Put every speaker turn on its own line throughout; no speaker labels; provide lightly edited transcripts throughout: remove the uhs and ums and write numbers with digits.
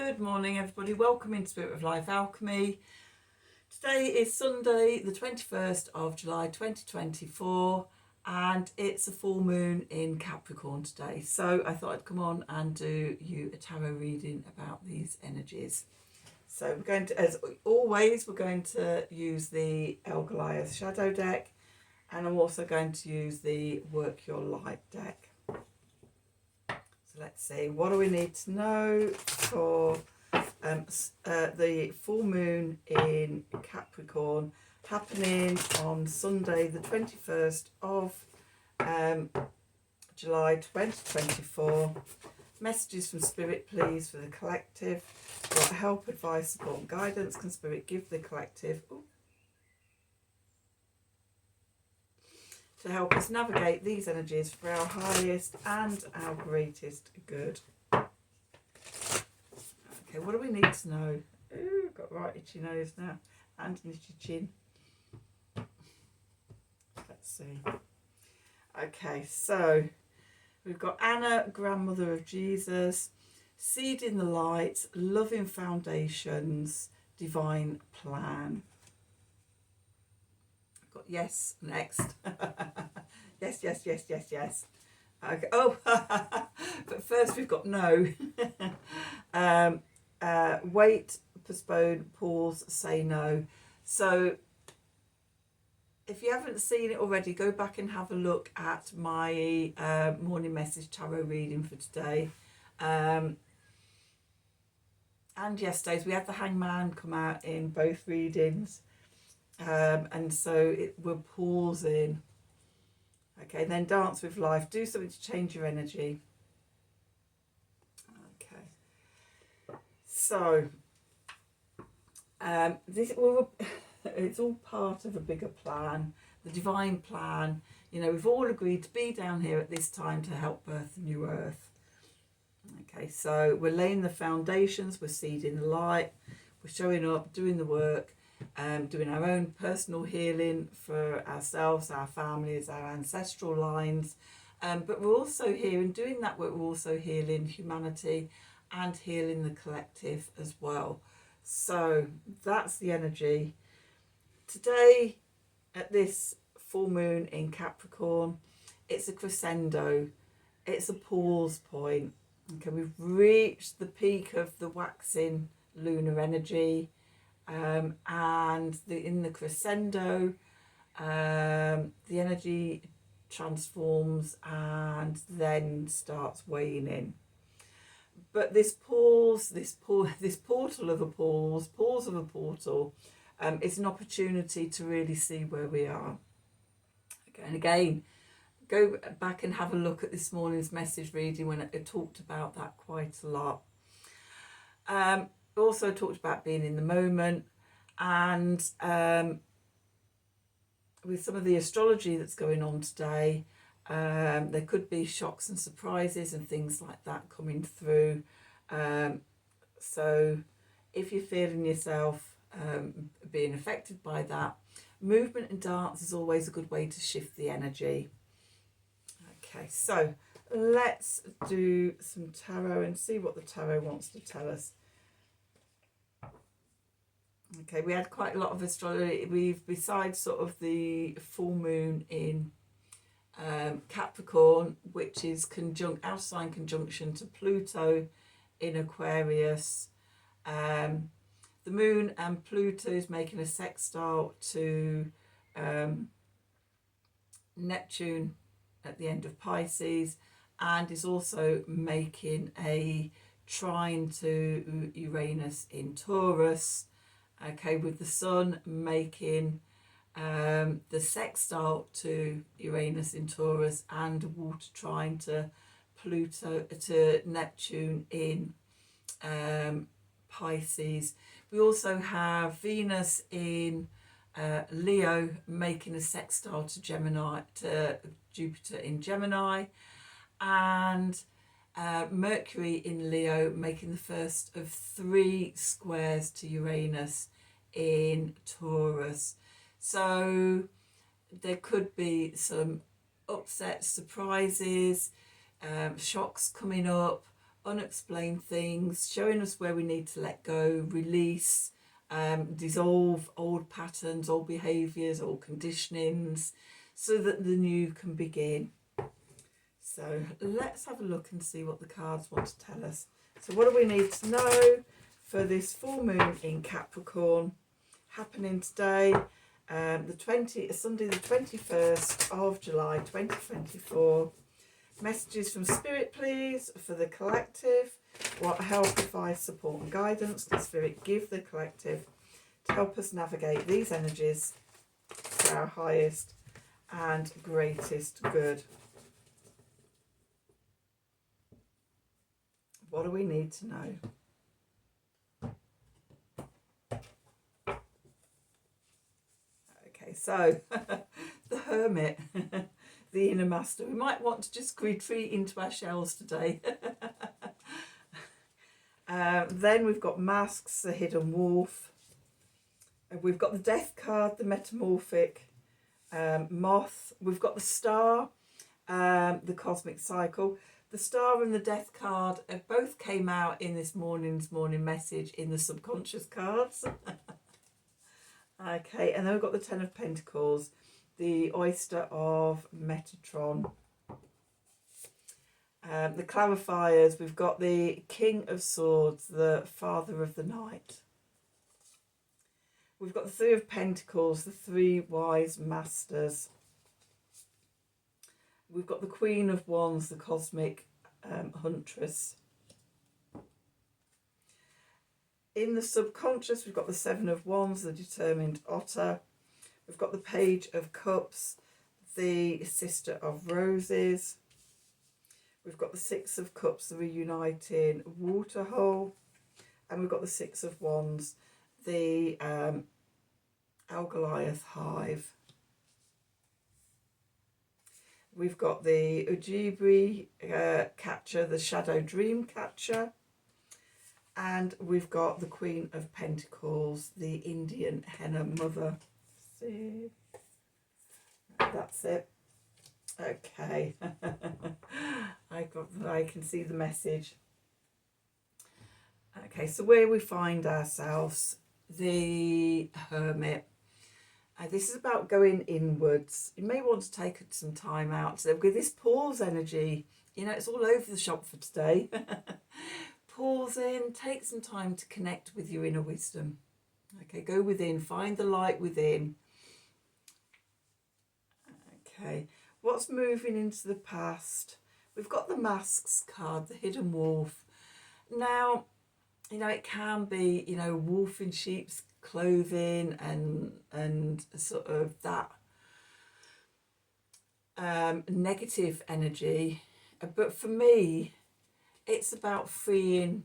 Good morning, everybody. Welcome into Spirit of Life Alchemy. Today is Sunday, the 21st of July 2024, and it's a full moon in Capricorn today. So I thought I'd come on and do you a tarot reading about these energies. So we're going to, as always, we're going to use the El Goliath Shadow deck, and I'm also going to use the Work Your Light deck. Let's see, what do we need to know for the full moon in Capricorn happening on Sunday the 21st of July 2024. Messages from Spirit, please, for the collective. What help, advice, support and guidance can Spirit give the collective to help us navigate these energies for our highest and our greatest good? Okay, what do we need to know? Ooh, got right itchy nose now, and an itchy chin. Let's see. Okay, so we've got Anna, grandmother of Jesus, seed in the light, loving foundations, divine plan. Yes, next. yes. Okay. Oh, but first we've got no. Wait, postpone, pause, say no. So if you haven't seen it already, go back and have a look at my morning message tarot reading for today. And yesterday's, we had the Hangman come out in both readings. And so we're pausing. Okay, then dance with life. Do something to change your energy. Okay. So it's all part of a bigger plan, the divine plan. You know, we've all agreed to be down here at this time to help birth the new earth. Okay, so we're laying the foundations, we're seeding the light, we're showing up, doing the work. Doing our own personal healing for ourselves, our families, our ancestral lines, but we're also here, in doing that work, we're also healing humanity and healing the collective as well. So that's the energy today at this full moon in Capricorn. It's a crescendo, it's a pause point. Okay, we've reached the peak of the waxing lunar energy. And in the crescendo, the energy transforms and then starts waning. But this portal of a portal, it's an opportunity to really see where we are. Okay, and again, go back and have a look at this morning's message reading when I talked about that quite a lot. Also talked about being in the moment, and with some of the astrology that's going on today, there could be shocks and surprises and things like that coming through. So if you're feeling yourself being affected by that, movement and dance is always a good way to shift the energy. Okay, so let's do some tarot and see what the tarot wants to tell us. Okay, we had quite a lot of astrology. Besides sort of the full moon in Capricorn, which is outer sign conjunction to Pluto in Aquarius. The moon and Pluto is making a sextile to Neptune at the end of Pisces, and is also making a trine to Uranus in Taurus. Okay, with the sun making the sextile to Uranus in Taurus and a water trine to Neptune in Pisces. We also have Venus in Leo making a sextile to Jupiter in Gemini, and Mercury in Leo making the first of 3 squares to Uranus in Taurus. So there could be some upsets, surprises, shocks coming up, unexplained things, showing us where we need to let go, release, dissolve old patterns, old behaviours, old conditionings, so that the new can begin. So let's have a look and see what the cards want to tell us. So what do we need to know for this full moon in Capricorn happening today, Sunday the 21st of July 2024. Messages from Spirit, please, for the collective. What help, advice, support and guidance can Spirit give the collective to help us navigate these energies for our highest and greatest good? What do we need to know? Okay, so the Hermit, the inner master. We might want to just retreat into our shells today. Then we've got Masks, the hidden wolf. We've got the Death card, the metamorphic moth. We've got the Star, the cosmic cycle. The Star and the Death card both came out in this morning's morning message in the subconscious cards. Okay, and then we've got the Ten of Pentacles, the Oyster of Metatron. The clarifiers, we've got the King of Swords, the Father of the Night. We've got the Three of Pentacles, the Three Wise Masters. We've got the Queen of Wands, the Cosmic Huntress. In the subconscious, we've got the Seven of Wands, the Determined Otter. We've got the Page of Cups, the Sister of Roses. We've got the Six of Cups, the Reuniting Waterhole. And we've got the Six of Wands, the Algoliath Hive. We've got the Ujibri Catcher, the Shadow Dream Catcher. And we've got the Queen of Pentacles, the Indian Henna Mother. See, that's it. Okay. I can see the message. Okay, so where we find ourselves, the Hermit. This is about going inwards. You may want to take some time out. So with this pause energy, you know, it's all over the shop for today. Pause in, take some time to connect with your inner wisdom. Okay, go within, find the light within. Okay, what's moving into the past? We've got the Masks card, the hidden wolf. Now, you know, it can be, you know, wolf in sheep's clothing and sort of that negative energy. But for me, it's about freeing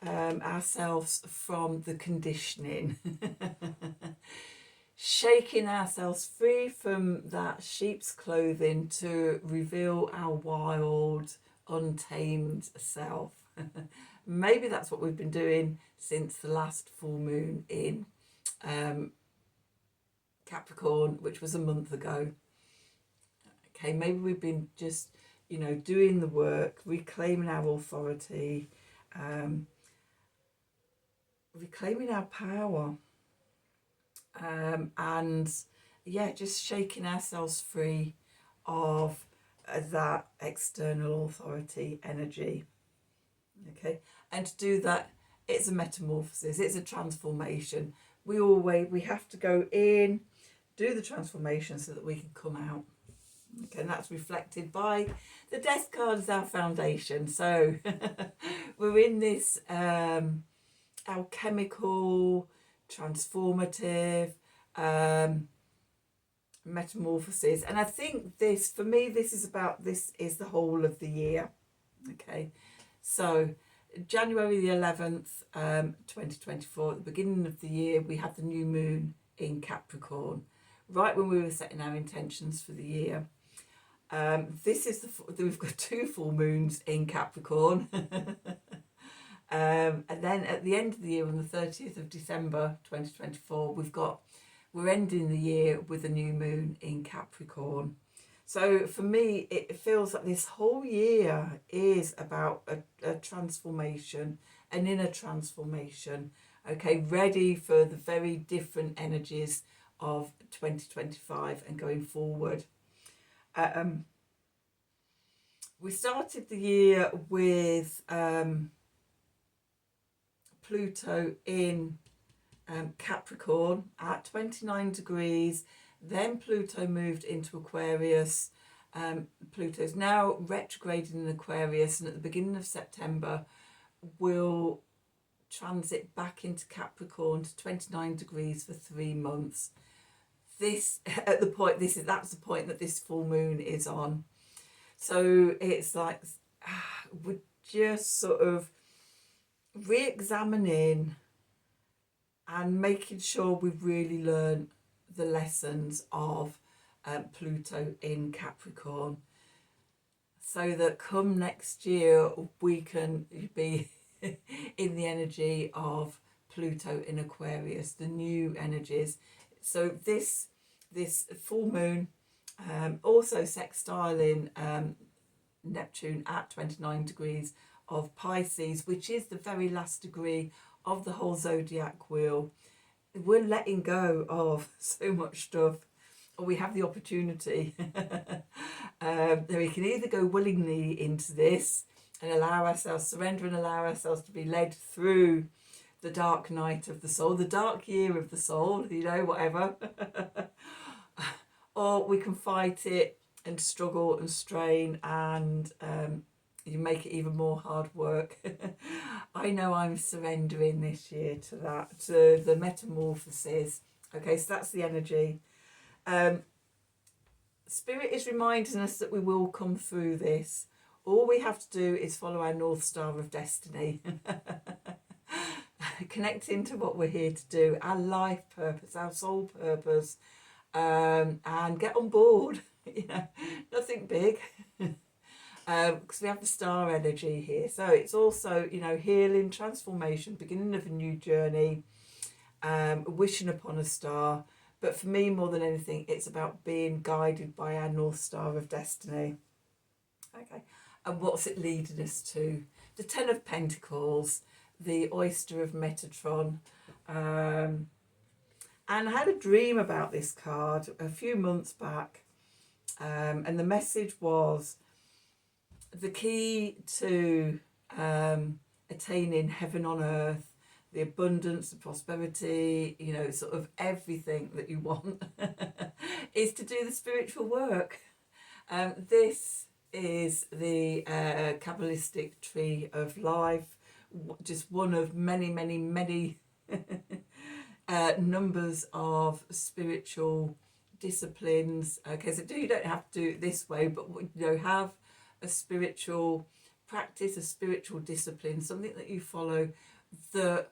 ourselves from the conditioning. Shaking ourselves free from that sheep's clothing to reveal our wild, untamed self. Maybe that's what we've been doing since the last full moon in Capricorn, which was a month ago. Okay, maybe we've been just, you know, doing the work, reclaiming our authority, reclaiming our power, and yeah, just shaking ourselves free of that external authority energy. Okay, and to do that, it's a metamorphosis, it's a transformation. We have to go in, do the transformation so that we can come out. Okay, and that's reflected by the Death card as our foundation. So we're in this alchemical, transformative metamorphosis, and I think this, for me, this is the whole of the year. Okay, so January the 11th, 2024, at the beginning of the year, we had the new moon in Capricorn, right when we were setting our intentions for the year. This is we've got two full moons in Capricorn. And then at the end of the year, on the 30th of December 2024, we're ending the year with a new moon in Capricorn. So for me, it feels like this whole year is about a transformation, an inner transformation. Okay, ready for the very different energies of 2025 and going forward. We started the year with Pluto in Capricorn at 29 degrees. Then Pluto moved into Aquarius. Pluto's now retrograding in Aquarius, and at the beginning of September will transit back into Capricorn to 29 degrees for 3 months. That's the point that this full moon is on. So it's like we're just sort of re-examining and making sure we've really learned the lessons of Pluto in Capricorn, so that come next year we can be in the energy of Pluto in Aquarius, the new energies. So this full moon also sextiling Neptune at 29 degrees of Pisces, which is the very last degree of the whole zodiac wheel. We're letting go of so much stuff, or we have the opportunity. We can either go willingly into this and surrender and allow ourselves to be led through the dark night of the soul, the dark year of the soul, whatever. Or we can fight it and struggle and strain, and you make it even more hard work. I know I'm surrendering this year to that, to the metamorphosis. Okay, so that's the energy. Spirit is reminding us that we will come through this. All we have to do is follow our North Star of destiny. Connecting to what we're here to do, our life purpose, our soul purpose, and get on board. Nothing big. Because we have the star energy here. So it's also, healing, transformation, beginning of a new journey, wishing upon a star. But for me, more than anything, it's about being guided by our North Star of destiny. Okay. And what's it leading us to? The Ten of Pentacles, the Oyster of Metatron. And I had a dream about this card a few months back. And the message was the key to attaining heaven on earth, the abundance, the prosperity, sort of everything that you want, is to do the spiritual work. This is the Kabbalistic tree of life, just one of many, many, many numbers of spiritual disciplines. Okay, so you don't have to do it this way, but have a spiritual practice, a spiritual discipline, something that you follow that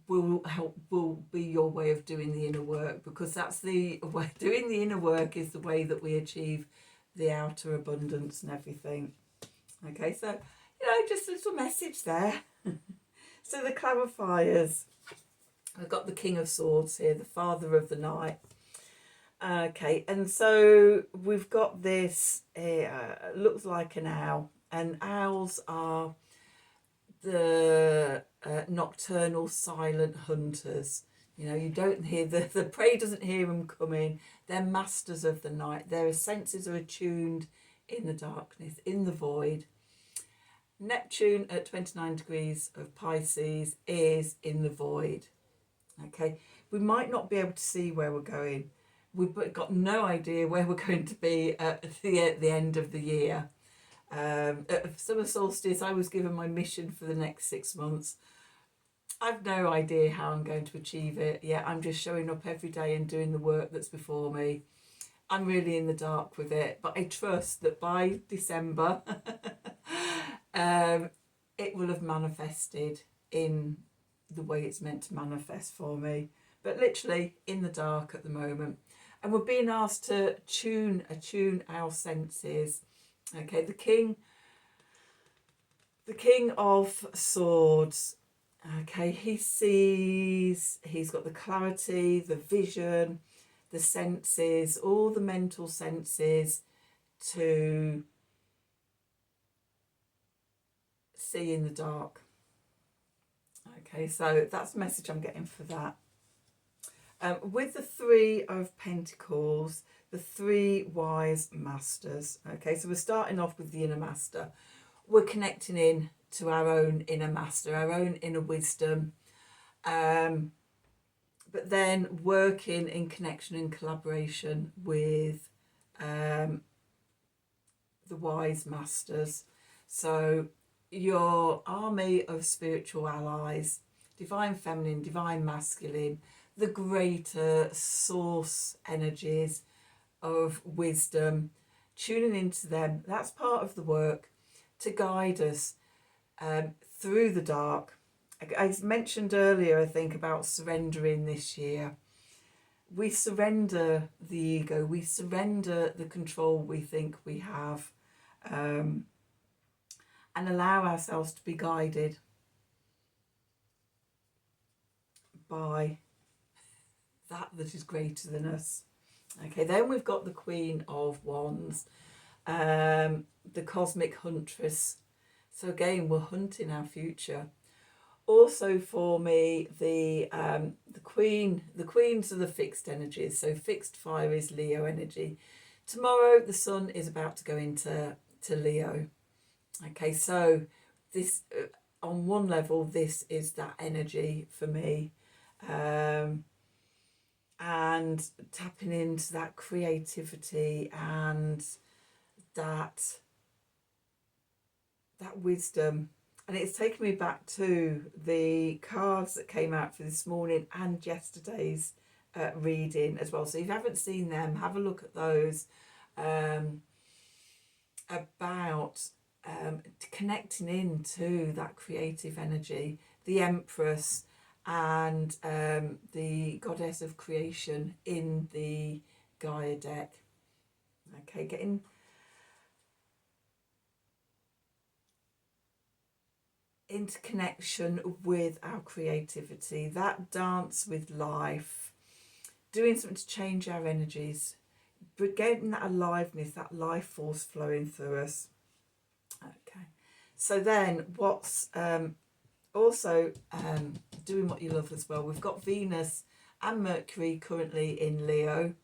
will be your way of doing the inner work, because that's the way. Doing the inner work is the way that we achieve the outer abundance and everything. Okay, so just a little message there. So the clarifiers, I've got the King of Swords here, the Father of the Night. Okay, and so we've got this, looks like an owl, and owls are the nocturnal silent hunters. You don't hear, the prey doesn't hear them coming. They're masters of the night. Their senses are attuned in the darkness, in the void. Neptune at 29 degrees of Pisces is in the void. Okay, we might not be able to see where we're going. We've got no idea where we're going to be at the end of the year. At summer solstice, I was given my mission for the next 6 months. I've no idea how I'm going to achieve it. Yeah, I'm just showing up every day and doing the work that's before me. I'm really in the dark with it, but I trust that by December, it will have manifested in the way it's meant to manifest for me. But literally in the dark at the moment. And we're being asked to attune our senses. Okay, the King of Swords. Okay, he sees, he's got the clarity, the vision, the senses, all the mental senses to see in the dark. Okay, so that's the message I'm getting for that. With the Three of Pentacles, the three wise masters. Okay, so we're starting off with the inner master. We're connecting in to our own inner master, our own inner wisdom, but then working in connection and collaboration with the wise masters. So your army of spiritual allies, divine feminine, divine masculine, the greater source energies of wisdom, tuning into them. That's part of the work to guide us through the dark. I mentioned earlier, I think, about surrendering this year. We surrender the ego, we surrender the control we think we have, and allow ourselves to be guided by that is greater than us. Okay, then we've got the Queen of Wands, the cosmic huntress. So again, we're hunting our future. Also for me, the queens are the fixed energies. So fixed fire is Leo energy. Tomorrow the sun is about to go into Leo. Okay, so this on one level, this is that energy for me. And tapping into that creativity and that wisdom. And it's taken me back to the cards that came out for this morning and yesterday's reading as well. So if you haven't seen them, have a look at those, about connecting into that creative energy, the Empress and the Goddess of Creation in the Gaia deck. Okay, getting into connection with our creativity, that dance with life, doing something to change our energies, but getting that aliveness, that life force flowing through us. Okay, so then what's also doing what you love as well, we've got Venus and Mercury currently in Leo.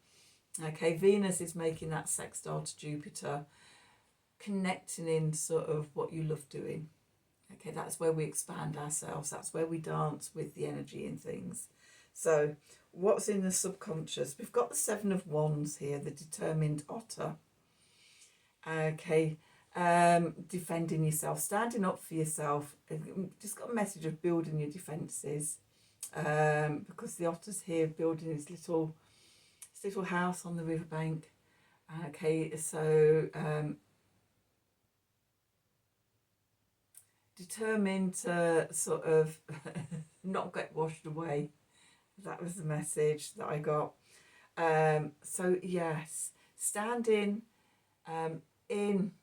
Okay, Venus is making that sextile to Jupiter, connecting in sort of what you love doing. Okay, that's where we expand ourselves. That's where we dance with the energy and things. So what's in the subconscious? We've got the Seven of Wands here, the determined otter. Okay, defending yourself, standing up for yourself. Just got a message of building your defences, because the otter's here building his little house on the riverbank. Okay, so determined to sort of not get washed away. That was the message that I got. So yes, standing in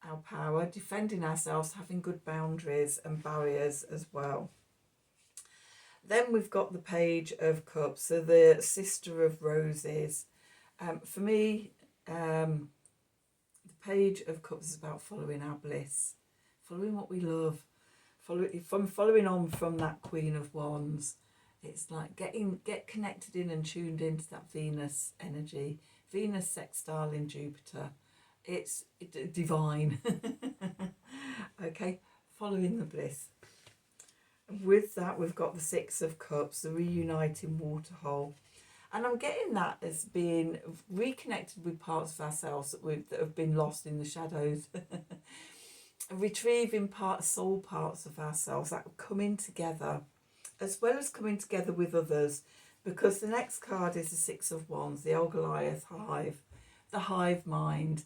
our power, defending ourselves, having good boundaries and barriers as well. Then we've got the Page of Cups, so the Sister of Roses. For me, the Page of Cups is about following our bliss, following what we love, following on from that Queen of Wands. It's like get connected in and tuned into that Venus energy, Venus sextile in Jupiter. It's divine. Okay, following the bliss. With that, we've got the Six of Cups, the reuniting waterhole. And I'm getting that as being reconnected with parts of ourselves that have been lost in the shadows. Retrieving soul parts of ourselves that are coming together, as well as coming together with others. Because the next card is the Six of Wands, the old Goliath hive, the hive mind,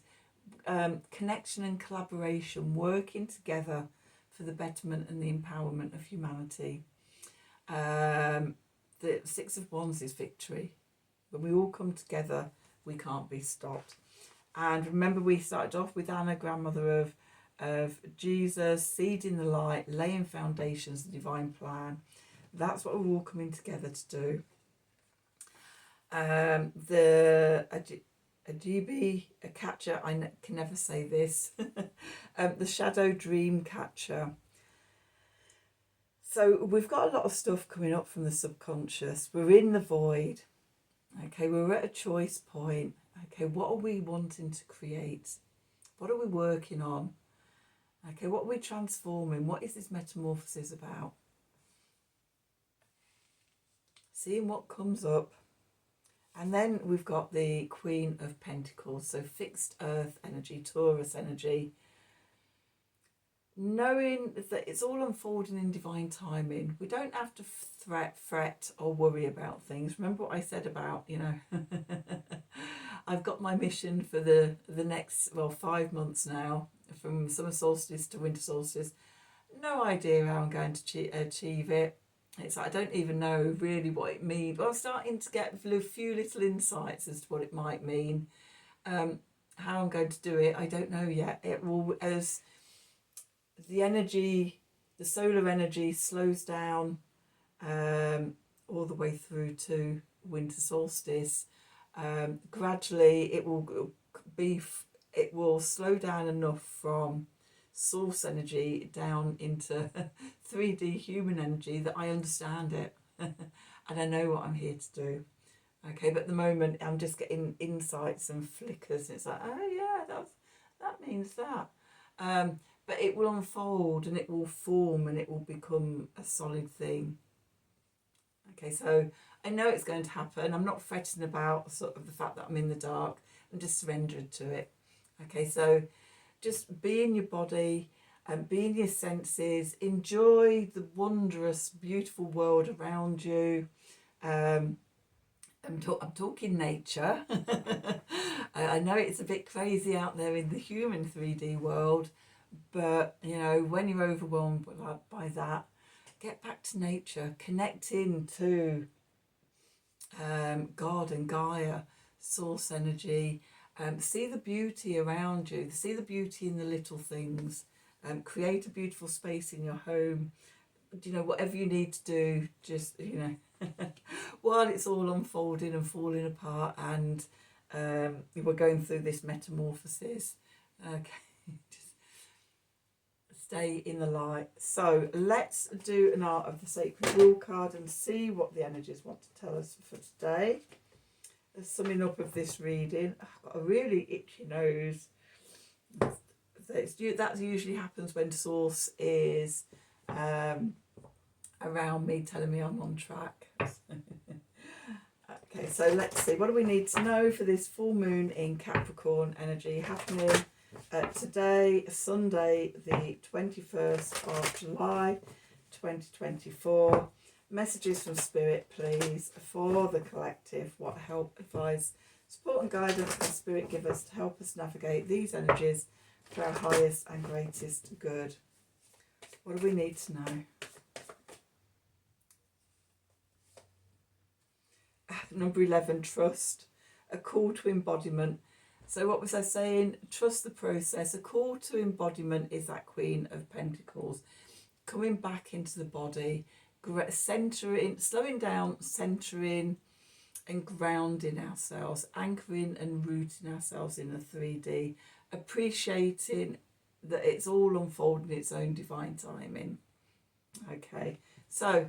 connection and collaboration, working together for the betterment and the empowerment of humanity. The Six of Wands is victory. When we all come together, we can't be stopped. And remember, we started off with Anna, grandmother of Jesus, seeding the light, laying foundations, the divine plan. That's what we're all coming together to do. a GB, a catcher, can never say this, the shadow dream catcher. So we've got a lot of stuff coming up from the subconscious. We're in the void. Okay, we're at a choice point. Okay, what are we wanting to create? What are we working on? Okay, what are we transforming? What is this metamorphosis about? Seeing what comes up. And then we've got the Queen of Pentacles, so fixed earth energy, Taurus energy. Knowing that it's all unfolding in divine timing. We don't have to fret or worry about things. Remember what I said about, you know, I've got my mission for the next, well, 5 months now, from summer solstice to winter solstice. No idea how I'm going to achieve it. It's like I don't even know really what it means, but I'm starting to get a few little insights as to what it might mean. How I'm going to do it, I don't know yet. It will, as the energy, the solar energy slows down all the way through to winter solstice. Gradually, it will slow down enough from source energy down into 3D human energy that I understand it and I know what I'm here to do. Okay, but at the moment I'm just getting insights and flickers. It's like, oh yeah, that means that. But it will unfold and it will form and it will become a solid thing. Okay, so I know it's going to happen. I'm not fretting about sort of the fact that I'm in the dark. I'm just surrendered to it. Okay, so just be in your body and be in your senses. Enjoy the wondrous, beautiful world around you. I'm talking nature. I know it's a bit crazy out there in the human 3D world, but you know, when you're overwhelmed by that, get back to nature, connect into God and Gaia, source energy. See the beauty around you, see the beauty in the little things. Create a beautiful space in your home. You know, whatever you need to do, just, you know, while it's all unfolding and falling apart and we're going through this metamorphosis. Okay, just stay in the light. So let's do an Art of the Sacred Wheel card and see what the energies want to tell us for today. Summing up of this reading. I've got a really itchy nose. That usually happens when source is around me, telling me I'm on track. Okay, so let's see. What do we need to know for this full moon in Capricorn energy happening today, Sunday, the 21st of July, 2024. Messages from Spirit, please, for the collective. What help, advice, support and guidance can Spirit give us to help us navigate these energies for our highest and greatest good? What do we need to know? Number 11, trust. A call to embodiment. So what was I saying? Trust the process. A call to embodiment is that Queen of Pentacles. Coming back into the body. Centering, slowing down, centering and grounding ourselves, anchoring and rooting ourselves in the 3D, appreciating that it's all unfolding its own divine timing. Okay, so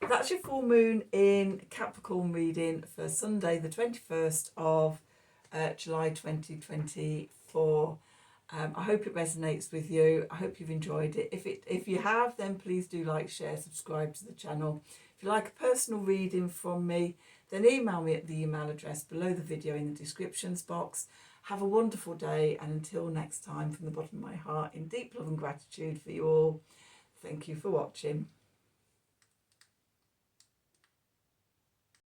that's your full moon in Capricorn reading for Sunday the 21st of July 2024. I hope it resonates with you. I hope you've enjoyed it. If you have, then please do like, share, subscribe to the channel. If you like a personal reading from me, then email me at the email address below the video in the descriptions box. Have a wonderful day, and until next time, from the bottom of my heart, in deep love and gratitude for you all, thank you for watching.